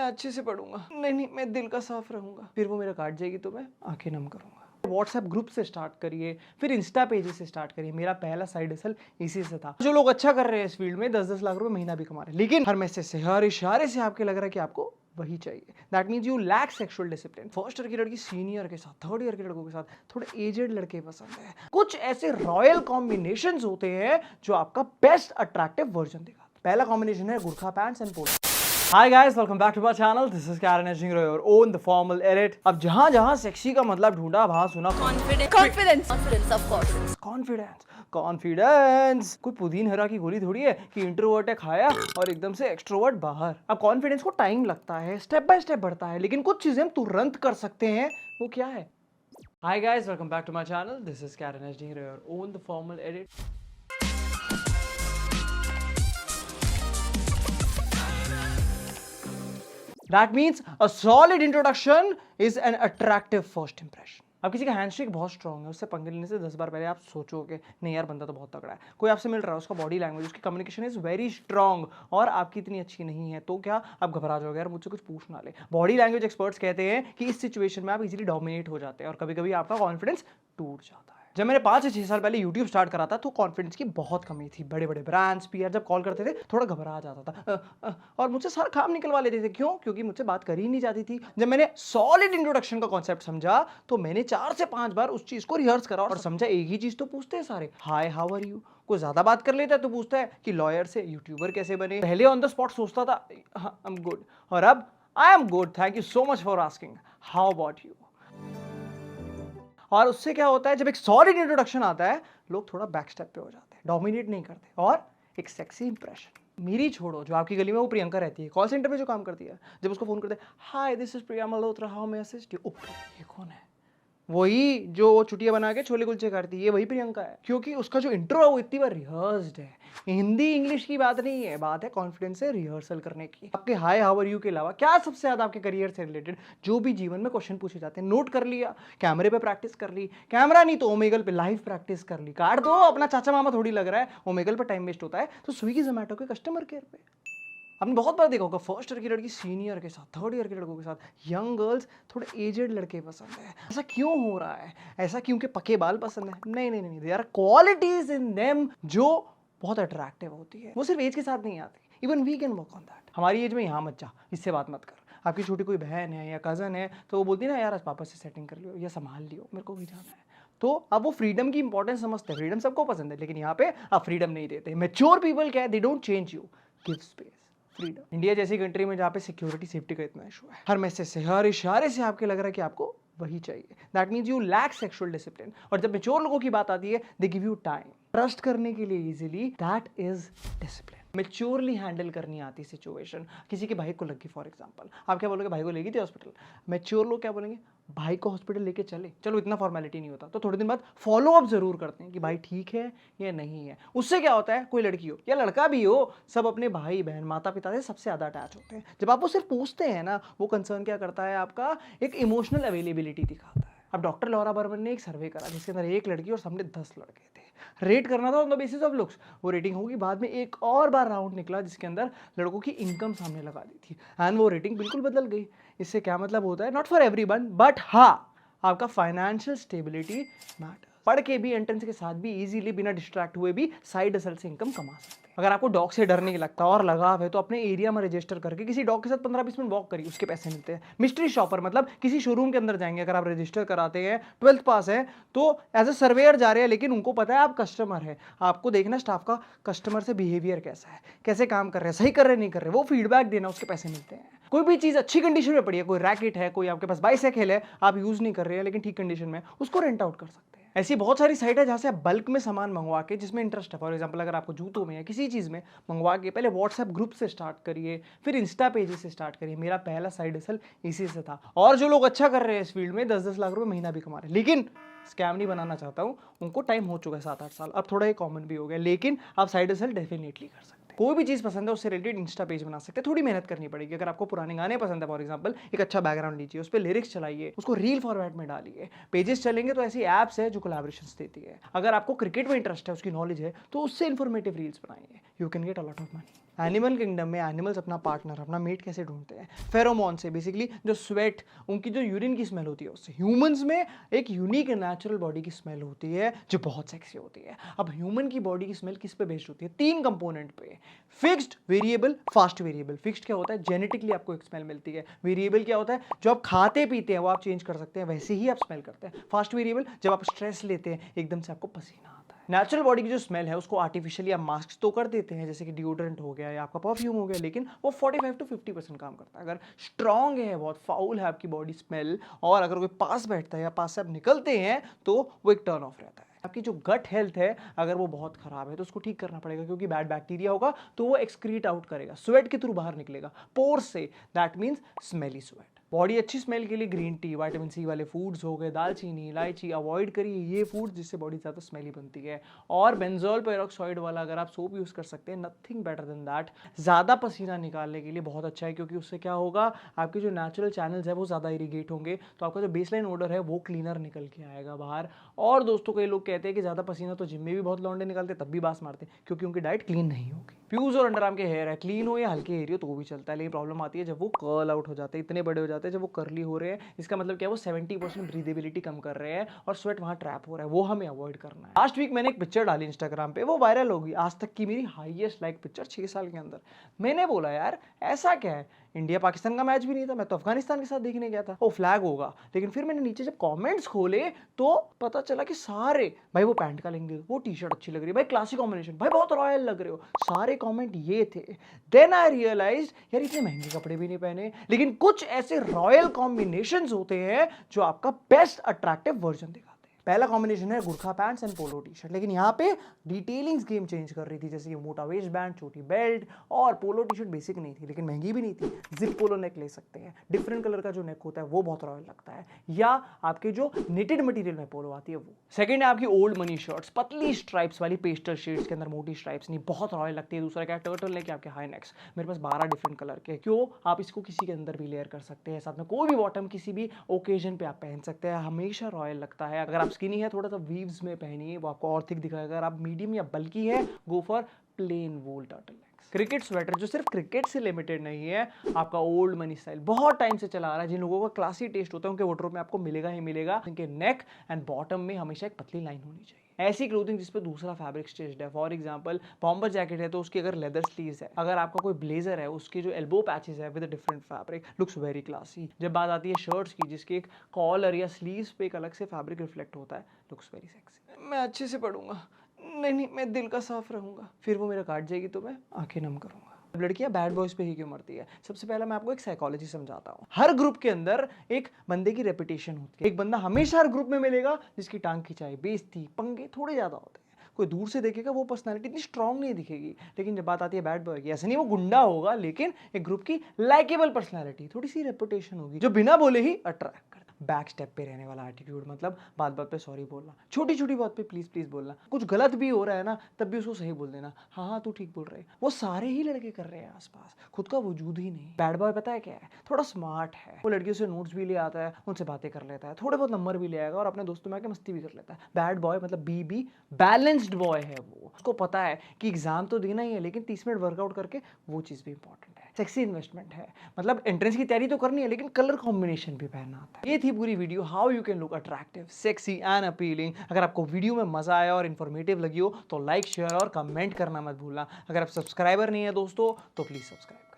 अच्छे से पढ़ूंगा, नहीं मैं दिल का साफ रहूंगा। फिर वो मेरा काट जाएगी तो मैं आंखें नम करूंगा। व्हाट्सएप ग्रुप से स्टार्ट करिए, फिर इंस्टा पेजेस से स्टार्ट करिए। मेरा पहला साइड हसल इसी से था। जो लोग अच्छा कर रहे हैं इस फील्ड में 10-10 लाख रुपए महीना भी कमा रहे हैं, लेकिन हर मैसेज से, हर इशारे से आपके लग रहा है कि आपको वही चाहिए। That means you lack sexual discipline. First year की लड़की सीनियर के साथ, थर्ड ईयर के लड़कों के साथ, थोड़े एजेड लड़के पसंद है। कुछ ऐसे रॉयल कॉम्बिनेशंस होते हैं जो आपका बेस्ट अट्रैक्टिव वर्जन दिखाते हैं। पहला कॉम्बिनेशन है Gurkha pants and polo. Hi guys, welcome back to my channel. This is Karen Ejingro, your own the formal edit. अब जहाँ सेक्सी का मतलब ढूंढा वहाँ सुना कॉन्फिडेंस। कोई पुदीन हरा की गोली थोड़ी है कि इंट्रोवर्ट है खाया और एकदम से एक्सट्रोवर्ट बाहर। अब कॉन्फिडेंस को टाइम लगता है, स्टेप बाय स्टेप बढ़ता है, लेकिन कुछ चीजें हम तुरंत कर सकते हैं। वो क्या है? Hi guys, welcome back to my channel. This is Karen Ejingro, your own the formal edit. That means a solid introduction is an attractive first impression. अब किसी का हैंडशेक बहुत स्ट्रॉन्ग है, उससे पंगे लेने से 10 बार पहले आप सोचोगे नहीं यार बंदा तो बहुत तगड़ा है। कोई आपसे मिल रहा है, उसका बॉडी लैंग्वेज, उसकी कम्युनिकेशन इज वेरी स्ट्रॉन्ग और आपकी इतनी अच्छी नहीं है, तो क्या आप घबरा जाओगे यार मुझसे कुछ पूछ ना ले। बॉडी लैंग्वेज एक्सपर्ट्स कहते हैं कि इस सिचुएशन में आप इजीली डोमिनेट हो जाते हैं और कभी कभी आपका कॉन्फिडेंस टूट जाता है। जब मैंने 5 से 6 साल पहले YouTube स्टार्ट करा था तो कॉन्फिडेंस की बहुत कमी थी। बड़े बड़े ब्रांड्स पीआर जब कॉल करते थे थोड़ा घबरा जाता था और मुझसे सारा काम निकलवा लेते थे। क्यों? क्योंकि मुझसे बात कर ही नहीं जाती थी। जब मैंने सॉलिड इंट्रोडक्शन का कॉन्सेप्ट समझा तो मैंने 4 से 5 बार उस चीज को रिहर्स करा और समझा एक ही चीज तो पूछते हैं सारे, हाय हाउ आर यू। कोई ज्यादा बात कर लेता है तो पूछता है कि लॉयर से यूट्यूबर कैसे बने। पहले ऑन द स्पॉट सोचता था आई एम गुड, और अब I am good, thank you so much for asking, how about you. और उससे क्या होता है, जब एक सॉलिड इंट्रोडक्शन आता है लोग थोड़ा बैक स्टेप पे हो जाते हैं, डोमिनेट नहीं करते और एक सेक्सी इंप्रेशन। मेरी छोड़ो, जो आपकी गली में वो प्रियंका रहती है, कॉल सेंटर में जो काम करती है, जब उसको फोन करते हैं, hi this is Priya Malhotra, how may I assist you. ये कौन है? वही जो चुटिया बना के छोले कुलचे करती है, वही प्रियंका है। क्योंकि उसका जो इंट्रो है वो इतनी बार रिहर्स्ड है। हिंदी इंग्लिश की बात नहीं है, बात है कॉन्फिडेंस से रिहर्सल करने की। आपके हाय हाउ आर यू के अलावा क्या सबसे ज्यादा आपके करियर से रिलेटेड जो भी जीवन में क्वेश्चन पूछे जाते हैं नोट कर लिया, कैमरे पे प्रैक्टिस कर ली, कैमरा नहीं तो ओमेगल पे लाइव प्रैक्टिस कर ली। काट दो, अपना चाचा मामा थोड़ी लग रहा है, ओमेगल पे टाइम वेस्ट होता है तो स्विगी जोमेटो के कस्टमर केयर पे। आपने बहुत बार देखा होगा फर्स्ट ईयर की लड़की सीनियर के साथ, थर्ड ईयर के लड़कों के साथ, यंग गर्ल्स थोड़े एजेड लड़के पसंद है। ऐसा क्यों हो रहा है? ऐसा क्योंकि पके बाल पसंद है? नहीं नहीं नहीं, there are qualities in them जो बहुत अट्रैक्टिव होती है। वो सिर्फ एज के साथ नहीं आती, even we can work on that. हमारी एज में यहाँ मत जा, इससे बात मत कर। आपकी छोटी कोई बहन है या कजन है तो वो बोलती है ना यार आज पापा से सेटिंग कर लियो या संभाल लियो, मेरे को भी जाना है। तो अब वो फ्रीडम की इंपॉर्टेंस समझते हैं। फ्रीडम सबको पसंद है, लेकिन यहाँ पे आप फ्रीडम नहीं देते। मैच्योर पीपल क्या है, they don't change you, give space, freedom. India जैसी कंट्री में जहाँ पे सिक्योरिटी सेफ्टी का इतना इशू है, हर मैसेज से, हर इशारे से आपके लग रहा है कि आपको वही चाहिए। That means you lack sexual discipline. और जब मैच्योर लोगों की बात आती है, they give you time trust करने के लिए easily. That is discipline. Maturely handle करनी आती सिचुएशन। किसी के भाई को लगी फॉर एग्जांपल, आप क्या बोलोगे? भाई को लेगी थी हॉस्पिटल। मैच्योर लोग क्या बोलेंगे? भाई को हॉस्पिटल लेके चले। चलो इतना फॉर्मेलिटी नहीं होता तो थोड़े दिन बाद फॉलो अप जरूर करते हैं कि भाई ठीक है या नहीं है। उससे क्या होता है, कोई लड़की हो या लड़का भी हो, सब अपने भाई बहन माता पिता से सबसे ज्यादा अटैच होते हैं। जब आप वो सिर्फ पूछते हैं ना, वो कंसर्न क्या करता है, आपका एक इमोशनल अवेलेबिलिटी दिखाता है। अब डॉक्टर लॉरा बर्मन ने एक सर्वे करा जिसके अंदर 1 लड़की और सामने 10 लड़के थे। रेट करना था on the basis of looks. वो रेटिंग होगी, बाद में एक और बार राउंड निकला जिसके अंदर लड़कों की इनकम सामने लगा दी थी एंड वो रेटिंग बिल्कुल बदल गई। इससे क्या मतलब होता है, नॉट फॉर एवरीवन बट हाँ, आपका फाइनेंशियल स्टेबिलिटी मैटर। पढ़ के भी, एंट्रेंस के साथ भी इजीली बिना डिस्ट्रैक्ट हुए भी साइड हसल से इनकम कमा सकते हैं। अगर आपको डॉग से डर नहीं लगता और लगाव है तो अपने एरिया में रजिस्टर करके किसी डॉग के साथ 15-20 मिनट वॉक करिए, उसके पैसे मिलते हैं। मिस्ट्री शॉपर मतलब किसी शोरूम के अंदर जाएंगे, अगर आप रजिस्टर कराते हैं, 12th पास है तो एज अ सर्वेयर जा रहे हैं, लेकिन उनको पता है आप कस्टमर है। आपको देखना स्टाफ का कस्टमर से बिहेवियर कैसा है, कैसे काम कर रहे हैं, सही कर रहे नहीं कर रहे, वो फीडबैक देना, उसके पैसे मिलते हैं। कोई भी चीज अच्छी कंडीशन में पड़ी है, कोई रैकेट है, कोई आपके पास बाइसाइकिल है, आप यूज नहीं कर रहे हैं लेकिन ठीक कंडीशन में, उसको रेंट आउट कर सकते हैं। ऐसी बहुत सारी साइट है जहां से आप बल्क में सामान मंगवा के, जिसमें इंटरेस्ट है, फॉर एग्जांपल अगर आपको जूतों में या किसी चीज में मंगवा के, पहले व्हाट्सएप ग्रुप से स्टार्ट करिए, फिर इंस्टा पेजेस से स्टार्ट करिए। मेरा पहला साइड हसल इसी से था। और जो लोग अच्छा कर रहे हैं इस फील्ड में 10-10 लाख रुपए महीना भी कमा रहे हैं, लेकिन स्कैम नहीं बनाना चाहता हूं, उनको टाइम हो चुका है 7-8 साल, अब थोड़ा ये कॉमन भी हो गया, लेकिन आप साइड हसल डेफिनेटली कर सकते हैं। कोई भी चीज पसंद है उससे रिलेटेड इंस्टा पेज बना सकते हैं, थोड़ी मेहनत करनी पड़ेगी। अगर आपको पुराने गाने पसंद है फॉर एग्जांपल, एक अच्छा बैकग्राउंड लीजिए, उस पर लिरिक्स चलाइए, उसको रील फॉर्मेट में डालिए। पेजेस चलेंगे तो ऐसी एप्स है जो कोलैबोरेशंस देती है। अगर आपको क्रिकेट में इंटरेस्ट है, उसकी नॉलेज है, तो उससे इंफॉर्मेटिव रील्स बनाइए, you can get a lot of money. Animal kingdom में एनिमल्स अपना पार्टनर, अपना मेट कैसे ढूंढते हैं? फेरोमोन से, बेसिकली जो स्वेट, उनकी जो यूरिन की स्मेल होती है उससे। ह्यूमंस में एक यूनिक नेचुरल बॉडी की स्मेल होती है जो बहुत सेक्सी होती है। अब ह्यूमन की बॉडी की स्मेल किस पे बेस्ड होती है? 3 कंपोनेंट पे, fixed, variable, fast variable. Fixed क्या होता है? जेनेटिकली आपको एक स्मेल मिलती है। वेरिएबल क्या होता है? जो आप खाते पीते हैं वो आप चेंज कर सकते हैं, वैसे ही आप स्मेल करते हैं। फास्ट वेरिएबल, जब आप स्ट्रेस लेते हैं एकदम से आपको पसीना आता है। नेचुरल बॉडी की जो स्मेल है उसको आर्टिफिशियली आप मास्क तो कर देते हैं, जैसे कि डिओड्रेंट हो गया या आपका परफ्यूम हो गया, लेकिन वो 45 to 50% काम करता है। अगर स्ट्रांग है, बहुत फाउल है आपकी बॉडी स्मेल, और अगर कोई पास बैठता है या पास से आप निकलते हैं तो वो एक टर्न ऑफ रहता है। आपकी जो गट हेल्थ है अगर वो बहुत खराब है तो उसको ठीक करना पड़ेगा, क्योंकि बैड बैक्टीरिया होगा तो वो एक्सक्रीट आउट करेगा, स्वेट के थ्रू बाहर निकलेगा, पोर्स से। That means smelly sweat. Body अच्छी स्मेल के लिए ग्रीन टी, विटामिन सी वाले फूड्स हो गए, दालचीनी, इलायची, अवॉइड करिए ये फूड्स जिससे बॉडी ज़्यादा स्मेली बनती है। और बेंजोल पेरोक्साइड वाला अगर आप सोप यूज़ कर सकते हैं, नथिंग बेटर देन दैट। ज़्यादा पसीना निकालने के लिए बहुत अच्छा है, क्योंकि उससे क्या होगा, आपके जो नेचुरल चैनल्स है वो ज़्यादा इरीगेट होंगे, तो आपका जो बेसलाइन ऑर्डर है वो क्लीनर निकल के आएगा बाहर। और दोस्तों, कई लोग कहते हैं कि ज़्यादा पसीना तो जिम में भी बहुत लौंडे निकालते तब भी बास मारते, क्योंकि उनकी डाइट क्लीन नहीं होगी। फ्यूज और अंडर आर्म के हेयर है, क्लीन हो या हल्के हेयर हो तो वो भी चलता है, लेकिन प्रॉब्लम आती है जब वो कर्ल आउट हो जाते हैं, इतने बड़े हो जाते हैं, जब वो कर्ली हो रहे हैं। इसका मतलब क्या है, वो 70% ब्रीदेबिलिटी कम कर रहे हैं और स्वेट वहां ट्रैप हो रहा है, वो हमें अवॉइड करना है। लास्ट वीक मैंने एक पिक्चर डाली इंस्टाग्राम पे, वो वायरल होगी, आज तक की मेरी हाईएस्ट लाइक पिक्चर 6 साल के अंदर। मैंने बोला यार ऐसा क्या है, इंडिया पाकिस्तान का मैच भी नहीं था, मैं तो अफगानिस्तान के साथ देखने गया था, वो फ्लैग होगा। लेकिन फिर मैंने नीचे जब कमेंट्स खोले तो पता चला कि सारे भाई वो पैंट का लिंक दे दो, वो टी शर्ट अच्छी लग रही है, भाई क्लासिक कॉम्बिनेशन, भाई बहुत रॉयल लग रहे हो, सारे कमेंट ये थे। देन आई रियलाइज यार इतने महंगे कपड़े भी नहीं पहने, लेकिन कुछ ऐसे रॉयल कॉम्बिनेशंस होते हैं जो आपका बेस्ट अट्रैक्टिव वर्जन दिखाते हैं। पहला कॉम्बिनेशन है Gurkha pants and polo T shirt, लेकिन यहाँ पे डिटेलिंग्स गेम चेंज कर रही थी, जैसे कि मोटा वेस्ट बैंड, छोटी बेल्ट, और पोलो टी शर्ट बेसिक नहीं थी लेकिन महंगी भी नहीं थी। जिप पोलो नेक ले सकते हैं, डिफरेंट कलर का जो नेक होता है वो बहुत रॉयल लगता है, या आपके जो नेटेड मटेरियल में पोलो आती है वो। सेकंड है आपकी ओल्ड मनी शर्ट्स, पतली स्ट्राइप्स वाली पेस्टल शेड्स के अंदर, मोटी स्ट्राइप्स नहीं, बहुत रॉयल लगती है। दूसरा क्या है, टर्टल नेक, आपके हाई नेक्स, मेरे पास 12 डिफरेंट कलर के, क्यों, आप इसको किसी के अंदर भी लेयर कर सकते हैं, साथ में कोई भी बॉटम किसी भी ओकेजन पे आप पहन सकते हैं, हमेशा रॉयल लगता है। अगर आप स्किनी है थोड़ा सा वीव्स में पहनिए, वो आपको और थिक दिखाएगा। अगर आप मीडियम या बल्की है, go for plain wool turtle necks. Cricket sweater, जो सिर्फ क्रिकेट से लिमिटेड नहीं है, आपका ओल्ड मनी स्टाइल बहुत टाइम से चला आ रहा है, जिन लोगों का क्लासी टेस्ट होता है उनके वार्डरोब में आपको मिलेगा ही मिलेगा। उनके नेक एंड बॉटम में हमेशा एक पतली लाइन होनी चाहिए, ऐसी क्लोथिंग जिसपे दूसरा फैब्रिक स्टिच्ड है। फॉर एग्जांपल बॉम्बर जैकेट है तो उसकी अगर लेदर स्लीव्स है, अगर आपका कोई ब्लेजर है उसके जो एल्बो पैचेस है with different fabric, looks very classy. जब बात आती है शर्ट्स की, जिसके एक कॉलर या स्लीव्स पे एक अलग से फैब्रिक रिफ्लेक्ट होता है, लुक्स वेरी सेक्सी। मैं अच्छे से पढ़ूंगा, नहीं मैं दिल का साफ रहूंगा, फिर वो मेरा काट जाएगी तो मैं आंखें नम करूंगा। लड़कियां बैड बॉयज पे ही क्यों मरती है? सबसे पहला मैं आपको एक साइकोलॉजी समझाता हूँ। हर ग्रुप के अंदर एक बंदे की रेपुटेशन होती है, एक बंदा हमेशा हर ग्रुप में मिलेगा जिसकी टांग खिंचाई, बेइज्जती, पंगे थोड़े ज्यादा होते हैं। कोई दूर से देखेगा वो पर्सनालिटी इतनी स्ट्रांग नहीं दिखेगी, लेकिन जब बात आती है बैड बॉय की, ऐसा नहीं वो गुंडा होगा, लेकिन एक ग्रुप की लाइकेबल पर्सनालिटी, थोड़ी सी रेपुटेशन होगी जो बिना बोले ही अट्रैक्ट करता है। बैक स्टेप पे रहने वाला एटीट्यूड, मतलब बात बात पे सॉरी बोलना, छोटी छोटी बात पे प्लीज प्लीज बोलना, कुछ गलत भी हो रहा है ना तब भी उसको सही बोल देना, हाँ हाँ तू ठीक बोल रहे है। वो सारे ही लड़के कर रहे हैं आसपास, खुद का वजूद ही नहीं। बैड बॉय पता है क्या है? थोड़ा स्मार्ट है, वो लड़कियों से नोट्स भी ले आता है, उनसे बातें कर लेता है, थोड़े बहुत नंबर भी ले आएगा और अपने दोस्तों में आके मस्ती भी कर लेता है। बैड बॉय मतलब बी बैलेंस्ड बॉय है वो, उसको पता है कि एग्जाम तो देना ही है लेकिन 30 मिनट वर्कआउट करके वो चीज़ भी इंपॉर्टेंट है। सेक्सी इन्वेस्टमेंट है, मतलब एंट्रेंस की तैयारी तो करनी है लेकिन कलर कॉम्बिनेशन भी पहनना आता है। ये थी पूरी video, how you can look attractive, sexy and appealing. अगर आपको वीडियो में मजा आया और इन्फॉर्मेटिव लगी हो तो लाइक, शेयर और कमेंट करना मत भूलना। अगर आप सब्सक्राइबर नहीं है दोस्तों तो प्लीज सब्सक्राइब।